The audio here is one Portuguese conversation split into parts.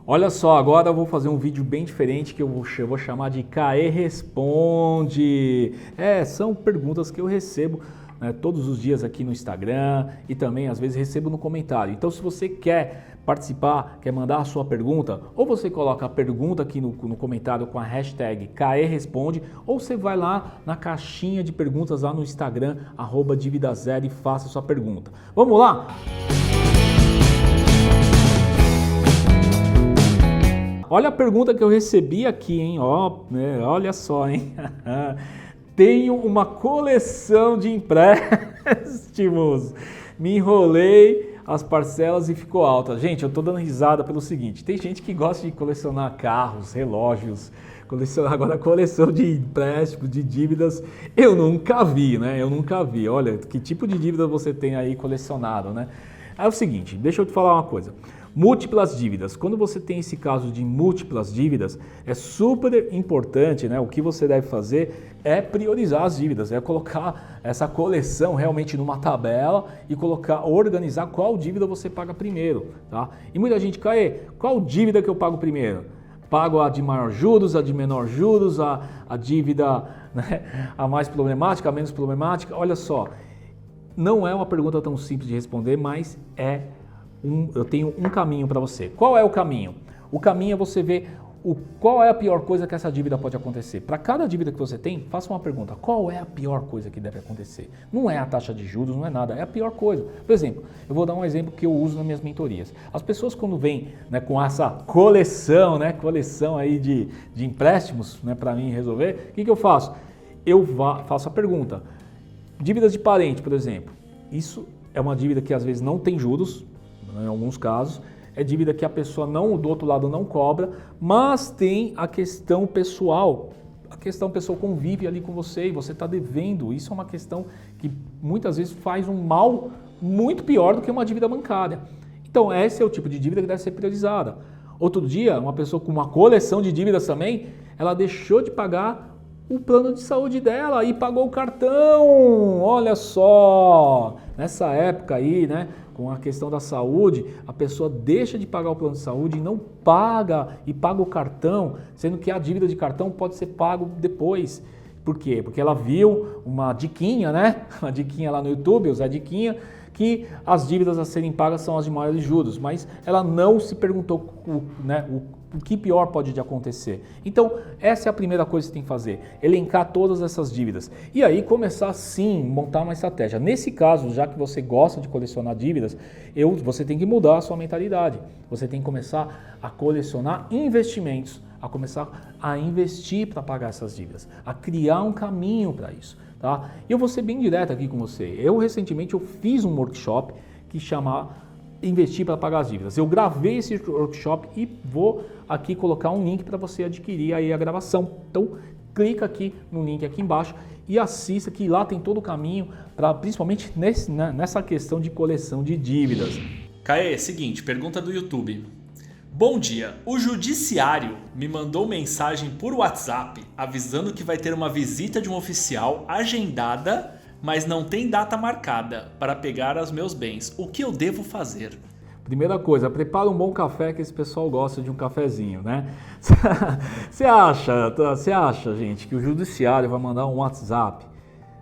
Olha só, agora eu vou fazer um vídeo bem diferente que eu vou chamar de Caê Responde. São perguntas que eu recebo, né, todos os dias aqui no Instagram e também às vezes recebo no comentário. Então se você quer participar, quer mandar a sua pergunta, ou você coloca a pergunta aqui no comentário com a hashtag Caê Responde, ou você vai lá na caixinha de perguntas lá no Instagram, @dividazero, e faça a sua pergunta. Vamos lá? Olha a pergunta que eu recebi aqui, hein? Olha só, hein? Tenho uma coleção de empréstimos. Me enrolei as parcelas e ficou alta. Gente, eu tô dando risada pelo seguinte. Tem gente que gosta de colecionar carros, relógios, agora coleção de empréstimos, de dívidas, eu nunca vi, né? Eu nunca vi. Olha, que tipo de dívida você tem aí colecionado, né? É o seguinte, deixa eu te falar uma coisa. Múltiplas dívidas. Quando você tem esse caso de múltiplas dívidas, é super importante, né? O que você deve fazer é priorizar as dívidas, é colocar essa coleção realmente numa tabela e organizar qual dívida você paga primeiro, tá? E muita gente, Caê, qual dívida que eu pago primeiro? Pago a de maior juros, a de menor juros, a dívida, né, a mais problemática, a menos problemática? Olha só, não é uma pergunta tão simples de responder, mas eu tenho um caminho para você. Qual é o caminho? O caminho é você ver qual é a pior coisa que essa dívida pode acontecer. Para cada dívida que você tem, faça uma pergunta. Qual é a pior coisa que deve acontecer? Não é a taxa de juros, não é nada, é a pior coisa. Por exemplo, eu vou dar um exemplo que eu uso nas minhas mentorias. As pessoas quando vêm, né, com essa coleção aí de empréstimos, né, para mim resolver, o que eu faço? Eu faço a pergunta. Dívidas de parente, por exemplo. Isso é uma dívida que às vezes não tem juros, em alguns casos, é dívida que a pessoa do outro lado não cobra, mas tem a questão pessoal. A questão pessoal convive ali com você e você está devendo. Isso é uma questão que muitas vezes faz um mal muito pior do que uma dívida bancária. Então esse é o tipo de dívida que deve ser priorizada. Outro dia, uma pessoa com uma coleção de dívidas também, ela deixou de pagar o plano de saúde dela e pagou o cartão. Olha só, nessa época aí, né, com a questão da saúde, a pessoa deixa de pagar o plano de saúde e não paga e paga o cartão, sendo que a dívida de cartão pode ser pago depois. Por quê? Porque ela viu uma diquinha, né? Uma diquinha lá no YouTube, usar diquinha, que as dívidas a serem pagas são as de maiores juros, mas ela não se perguntou, né, o que pior pode acontecer. Então, essa é a primeira coisa que você tem que fazer, elencar todas essas dívidas. E aí começar sim, montar uma estratégia. Nesse caso, já que você gosta de colecionar dívidas, você tem que mudar a sua mentalidade. Você tem que começar a colecionar investimentos, a começar a investir para pagar essas dívidas, a criar um caminho para isso. Tá? E eu vou ser bem direto aqui com você. Recentemente eu fiz um workshop que chama Investir para Pagar as Dívidas. Eu gravei esse workshop e vou aqui colocar um link para você adquirir aí a gravação. Então clica aqui no link aqui embaixo e assista, que lá tem todo o caminho, principalmente nessa questão de coleção de dívidas. Caê, seguinte, pergunta do YouTube. Bom dia, o judiciário me mandou mensagem por WhatsApp avisando que vai ter uma visita de um oficial agendada, mas não tem data marcada para pegar os meus bens. O que eu devo fazer? Primeira coisa, prepara um bom café, que esse pessoal gosta de um cafezinho, né? Você acha, gente, que o judiciário vai mandar um WhatsApp?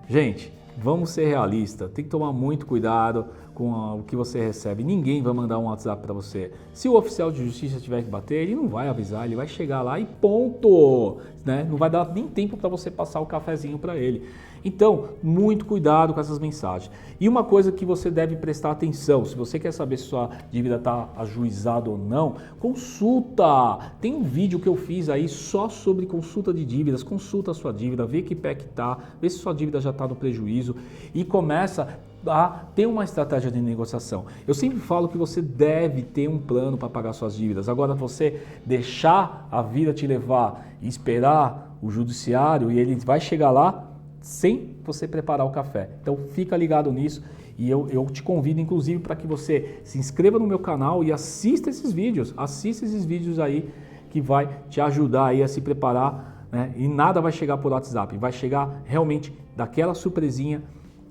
Gente, vamos ser realistas, tem que tomar muito cuidado com o que você recebe. Ninguém vai mandar um WhatsApp para você. Se o oficial de justiça tiver que bater, ele não vai avisar, ele vai chegar lá e ponto, né? Não vai dar nem tempo para você passar o cafezinho para ele. Então, muito cuidado com essas mensagens. E uma coisa que você deve prestar atenção, se você quer saber se sua dívida está ajuizada ou não, consulta. Tem um vídeo que eu fiz aí só sobre consulta de dívidas. Consulta a sua dívida, vê que pé que está, vê se sua dívida já está no prejuízo e começa a ter uma estratégia de negociação. Eu sempre falo que você deve ter um plano para pagar suas dívidas. Agora, você deixar a vida te levar e esperar o judiciário e ele vai chegar lá sem você preparar o café. Então fica ligado nisso e eu te convido inclusive para que você se inscreva no meu canal e assista esses vídeos. Assista esses vídeos aí que vai te ajudar aí a se preparar, né? E nada vai chegar por WhatsApp, vai chegar realmente daquela surpresinha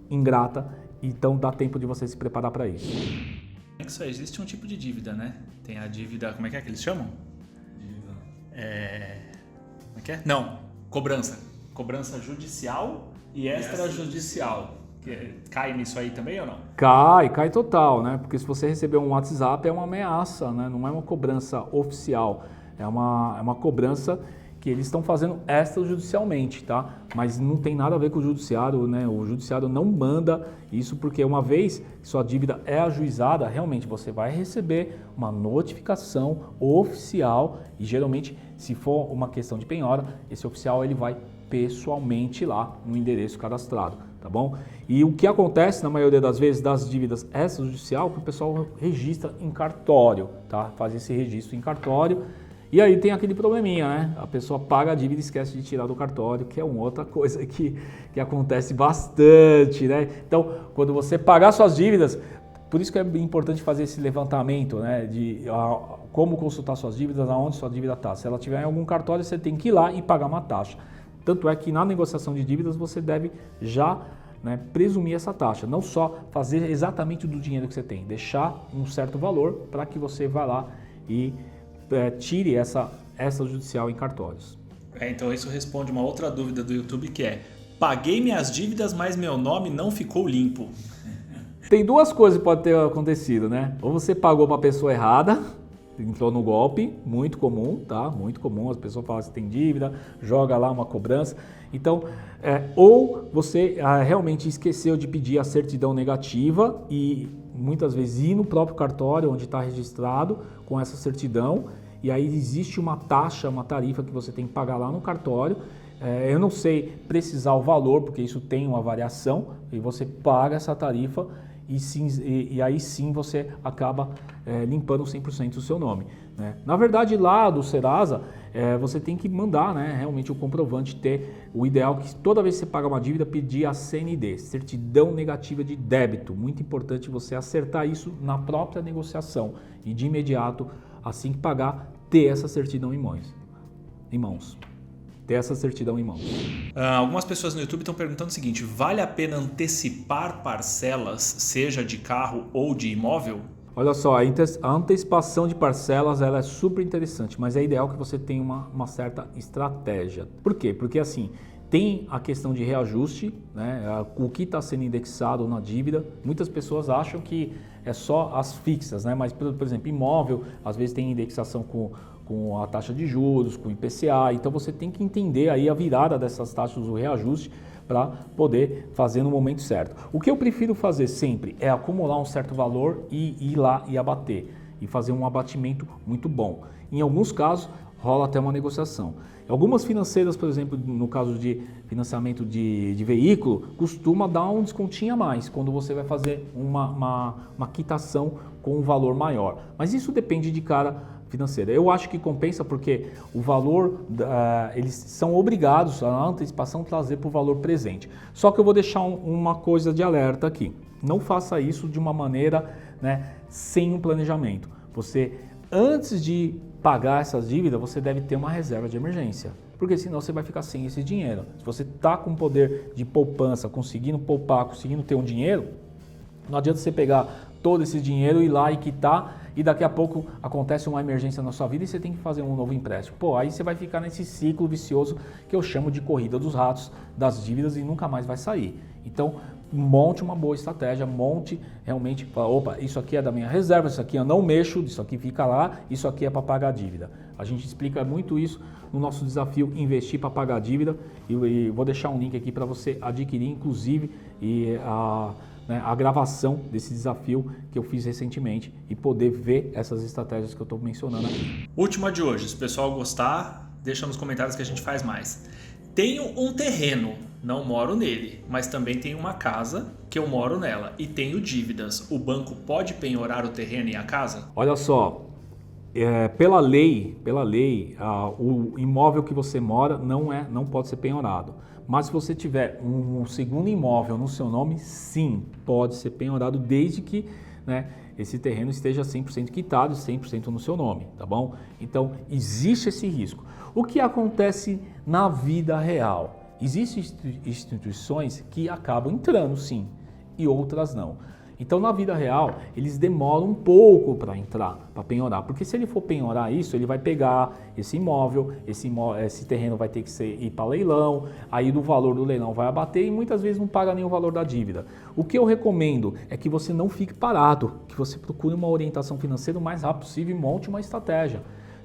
ingrata. Então dá tempo de você se preparar para isso. que só existe um tipo de dívida, né? Tem a dívida, como é que eles chamam? Dívida. Como é que é? Não, cobrança. Cobrança judicial e extrajudicial. Cai nisso aí também ou não? Cai total, né? Porque se você receber um WhatsApp é uma ameaça, né? Não é uma cobrança oficial, é uma cobrança que eles estão fazendo extrajudicialmente, tá? Mas não tem nada a ver com o judiciário, né? O judiciário não manda isso porque uma vez que sua dívida é ajuizada, realmente você vai receber uma notificação oficial e geralmente, se for uma questão de penhora, esse oficial ele vai pessoalmente lá no endereço cadastrado, tá bom? E o que acontece na maioria das vezes das dívidas extrajudicial é que o pessoal registra em cartório, tá? Faz esse registro em cartório. E aí tem aquele probleminha, né? A pessoa paga a dívida e esquece de tirar do cartório, que é uma outra coisa que acontece bastante, né? Então, quando você pagar suas dívidas, por isso que é importante fazer esse levantamento, né? De como consultar suas dívidas, aonde sua dívida está. Se ela tiver em algum cartório, você tem que ir lá e pagar uma taxa. Tanto é que na negociação de dívidas você deve já, né, presumir essa taxa, não só fazer exatamente do dinheiro que você tem, deixar um certo valor para que você vá lá e tire essa judicial em cartórios. Então isso responde uma outra dúvida do YouTube que é: paguei minhas dívidas, mas meu nome não ficou limpo. Tem duas coisas que podem ter acontecido, né? Ou você pagou para a pessoa errada, entrou no golpe, muito comum, tá? Muito comum, as pessoas falam que tem dívida, joga lá uma cobrança. Então, ou você realmente esqueceu de pedir a certidão negativa e muitas vezes ir no próprio cartório onde está registrado com essa certidão, e aí existe uma taxa, uma tarifa que você tem que pagar lá no cartório. Eu não sei precisar o valor, porque isso tem uma variação, e você paga essa tarifa e aí sim você acaba limpando 100% o seu nome, né? Na verdade, lá do Serasa, você tem que mandar, né, realmente o comprovante, ter o ideal que toda vez que você paga uma dívida, pedir a CND, Certidão Negativa de Débito. Muito importante você acertar isso na própria negociação e de imediato, assim que pagar, ter essa certidão em mãos. Ter essa certidão em mãos. Algumas pessoas no YouTube estão perguntando o seguinte: vale a pena antecipar parcelas, seja de carro ou de imóvel? Olha só, a antecipação de parcelas ela é super interessante, mas é ideal que você tenha uma certa estratégia. Por quê? Porque assim, tem a questão de reajuste, né? O que está sendo indexado na dívida. Muitas pessoas acham que é só as fixas, né? Mas, por exemplo, imóvel, às vezes tem indexação com a taxa de juros, com o IPCA. Então você tem que entender aí a virada dessas taxas, o reajuste, para poder fazer no momento certo. O que eu prefiro fazer sempre é acumular um certo valor e ir lá e abater, e fazer um abatimento muito bom. Em alguns casos, rola até uma negociação. Algumas financeiras, por exemplo, no caso de financiamento de veículo, costuma dar um descontinho a mais quando você vai fazer uma quitação com um valor maior. Mas isso depende de cada financeira. Eu acho que compensa porque o valor, eles são obrigados a antecipação trazer para o valor presente. Só que eu vou deixar uma coisa de alerta aqui. Não faça isso de uma maneira, né, sem um planejamento. Você, antes de pagar essas dívidas, você deve ter uma reserva de emergência. Porque senão você vai ficar sem esse dinheiro. Se você está com poder de poupança, conseguindo poupar, conseguindo ter um dinheiro, não adianta você pegar todo esse dinheiro, ir lá e quitar, e daqui a pouco acontece uma emergência na sua vida e você tem que fazer um novo empréstimo. Pô, aí você vai ficar nesse ciclo vicioso que eu chamo de corrida dos ratos, das dívidas, e nunca mais vai sair. Então, monte uma boa estratégia, monte realmente, opa, isso aqui é da minha reserva, isso aqui eu não mexo, isso aqui fica lá, isso aqui é para pagar a dívida. A gente explica muito isso no nosso desafio Investir para Pagar a Dívida, e vou deixar um link aqui para você adquirir, inclusive, a gravação desse desafio que eu fiz recentemente e poder ver essas estratégias que eu estou mencionando aqui. Última de hoje, se o pessoal gostar, deixa nos comentários que a gente faz mais. Tenho um terreno, não moro nele, mas também tenho uma casa que eu moro nela e tenho dívidas. O banco pode penhorar o terreno e a casa? Olha só, pela lei, o imóvel que você mora não pode ser penhorado. Mas se você tiver um segundo imóvel no seu nome, sim, pode ser penhorado, desde que, né, esse terreno esteja 100% quitado, 100% no seu nome, tá bom? Então, existe esse risco. O que acontece na vida real? Existem instituições que acabam entrando, sim, e outras não. Então, na vida real, eles demoram um pouco para entrar, para penhorar. Porque se ele for penhorar isso, ele vai pegar esse imóvel, esse terreno vai ter que ir para leilão, aí do valor do leilão vai abater e muitas vezes não paga nem o valor da dívida. O que eu recomendo é que você não fique parado, que você procure uma orientação financeira o mais rápido possível e monte uma estratégia.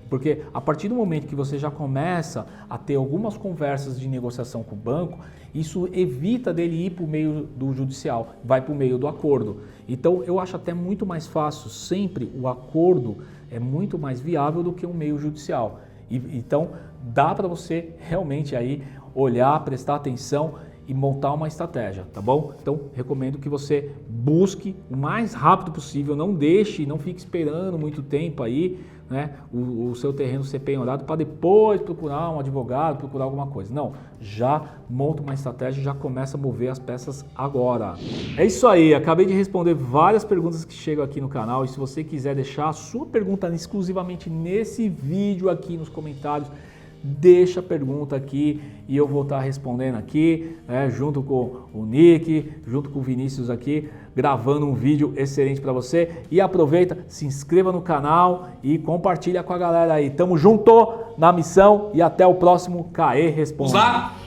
Porque a partir do momento que você já começa a ter algumas conversas de negociação com o banco, isso evita dele ir para o meio do judicial, vai para o meio do acordo. Então eu acho até muito mais fácil, sempre o acordo é muito mais viável do que um meio judicial. Então dá para você realmente aí olhar, prestar atenção e montar uma estratégia, tá bom? Então recomendo que você busque o mais rápido possível, não fique esperando muito tempo aí, né, o seu terreno ser penhorado para depois procurar um advogado, procurar alguma coisa. Não, já monta uma estratégia e já começa a mover as peças agora. É isso aí, acabei de responder várias perguntas que chegam aqui no canal e se você quiser deixar a sua pergunta exclusivamente nesse vídeo aqui nos comentários, deixa a pergunta aqui e eu vou estar respondendo aqui, né, junto com o Nick, junto com o Vinícius aqui, gravando um vídeo excelente para você. E aproveita, se inscreva no canal e compartilha com a galera aí. Tamo junto na missão e até o próximo CAE Responde. Vamos lá!